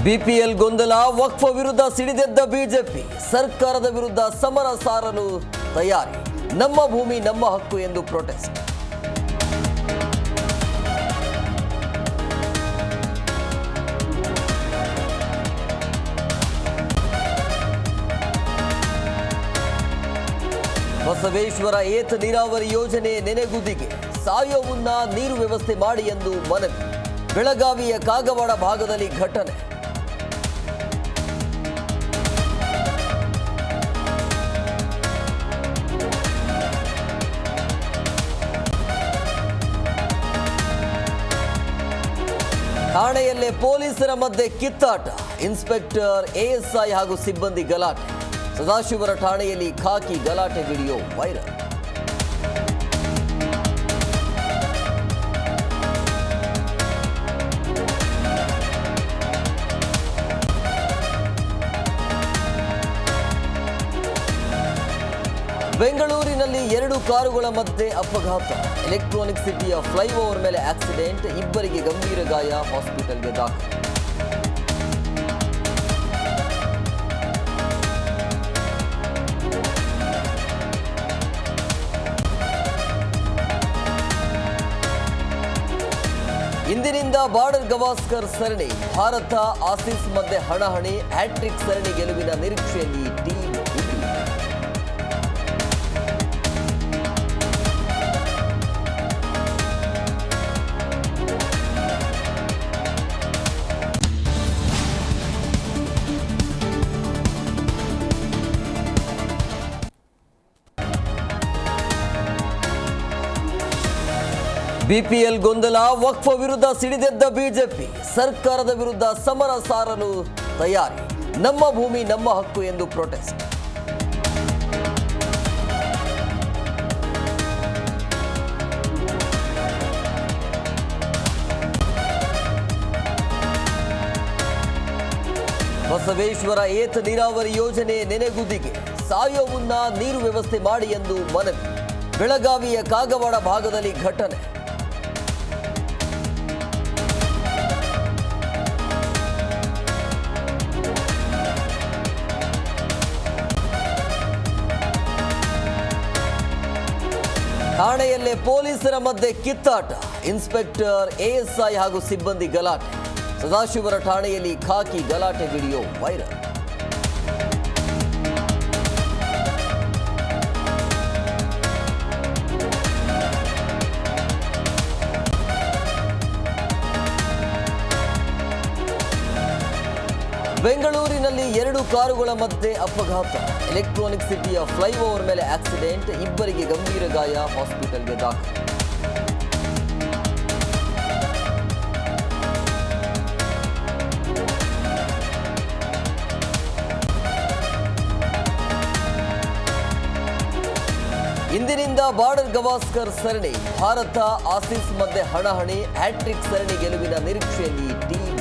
BPL ಗೊಂದಲ, ವಕ್ಫ್ ವಿರುದ್ಧ ಸಿಡಿದೆದ್ದ BJP, ಸರ್ಕಾರದ ವಿರುದ್ಧ ಸಮರ ಸಾರಲು ತಯಾರಿ, ನಮ್ಮ ಭೂಮಿ ನಮ್ಮ ಹಕ್ಕು ಎಂದು ಪ್ರೊಟೆಸ್ಟ್. ಬಸವೇಶ್ವರ ಏತ ನೀರಾವರಿ ಯೋಜನೆ ನೆನೆಗುದಿಗೆ, ಸಾಯೋ ಮುನ್ನ ನೀರು ವ್ಯವಸ್ಥೆ ಮಾಡಿ ಎಂದು ಮನವಿ. ಬೆಳಗಾವಿಯ ಕಾಗವಾಡ ಭಾಗದಲ್ಲಿ ಘಟನೆ. ಠಾಣೆಯಲ್ಲೇ ಪೊಲೀಸರ ಮಧ್ಯೆ ಕಿತ್ತಾಟ, ಇನ್ಸ್ಪೆಕ್ಟರ್, ಎಎಸ್ಐ ಹಾಗೂ ಸಿಬ್ಬಂದಿ ಗಲಾಟೆ. ಸದಾಶಿವರ ಠಾಣೆಯಲ್ಲಿ ಖಾಕಿ ಗಲಾಟೆ ವಿಡಿಯೋ ವೈರಲ್. ಬೆಂಗಳೂರಿನಲ್ಲಿ 2 ಕಾರುಗಳ ಮಧ್ಯೆ ಅಪಘಾತ, ಎಲೆಕ್ಟ್ರಾನಿಕ್ ಸಿಟಿಯ ಫ್ಲೈಓವರ್ ಮೇಲೆ ಆಕ್ಸಿಡೆಂಟ್, ಇಬ್ಬರಿಗೆ ಗಂಭೀರ ಗಾಯ, ಹಾಸ್ಪಿಟಲ್ಗೆ ದಾಖಲು. ಇಂದಿನಿಂದ ಬಾರ್ಡರ್ ಗವಾಸ್ಕರ್ ಸರಣಿ, ಭಾರತ ಆಸೀಸ್ ಮಧ್ಯೆ ಹಣಾಹಣಿ, ಹ್ಯಾಟ್ರಿಕ್ ಸರಣಿ ಗೆಲುವಿನ ನಿರೀಕ್ಷೆಯಲ್ಲಿ ಟೀಮ್ ಇಂಡಿಯಾ. ಬಿಪಿಎಲ್ ಗೊಂದಲ, ವಕ್ಫ್ ವಿರುದ್ಧ ಸಿಡಿದೆದ್ದ ಬಿಜೆಪಿ, ಸರ್ಕಾರದ ವಿರುದ್ಧ ಸಮರ ಸಾರಲು ತಯಾರಿ, ನಮ್ಮ ಭೂಮಿ ನಮ್ಮ ಹಕ್ಕು ಎಂದು ಪ್ರೊಟೆಸ್ಟ್. ಬಸವೇಶ್ವರ ಏತ ನೀರಾವರಿ ಯೋಜನೆ ನೆನೆಗುದಿಗೆ, ಸಾಯೋ ಮುನ್ನ ನೀರು ವ್ಯವಸ್ಥೆ ಮಾಡಿ ಎಂದು ಮನವಿ. ಬೆಳಗಾವಿಯ ಕಾಗವಾಡ ಭಾಗದಲ್ಲಿ ಘಟನೆ. ಠಾಣೆಯಲ್ಲೇ ಪೊಲೀಸರ ಮಧ್ಯೆ ಕಿತ್ತಾಟ, ಇನ್ಸ್ಪೆಕ್ಟರ್, ಎಎಸ್ಐ ಹಾಗೂ ಸಿಬ್ಬಂದಿ ಗಲಾಟೆ. ಸದಾಶಿವರ ಠಾಣೆಯಲ್ಲಿ ಖಾಕಿ ಗಲಾಟೆ ವಿಡಿಯೋ ವೈರಲ್. ಬೆಂಗಳೂರಿನಲ್ಲಿ 2 ಕಾರುಗಳ ಮಧ್ಯೆ ಅಪಘಾತ, ಎಲೆಕ್ಟ್ರಾನಿಕ್ ಸಿಟಿಯ ಫ್ಲೈಓವರ್ ಮೇಲೆ ಆಕ್ಸಿಡೆಂಟ್, ಇಬ್ಬರಿಗೆ ಗಂಭೀರ ಗಾಯ, ಹಾಸ್ಪಿಟಲ್ಗೆ ದಾಖಲು. ಇಂದಿನಿಂದ ಬಾರ್ಡರ್ ಗವಾಸ್ಕರ್ ಸರಣಿ, ಭಾರತ ಆಸೀಸ್ ಮಧ್ಯೆ ಹಣಾಹಣಿ, ಹ್ಯಾಟ್ರಿಕ್ ಸರಣಿ ಗೆಲುವಿನ ನಿರೀಕ್ಷೆಯಲ್ಲಿ ಟೀಮ್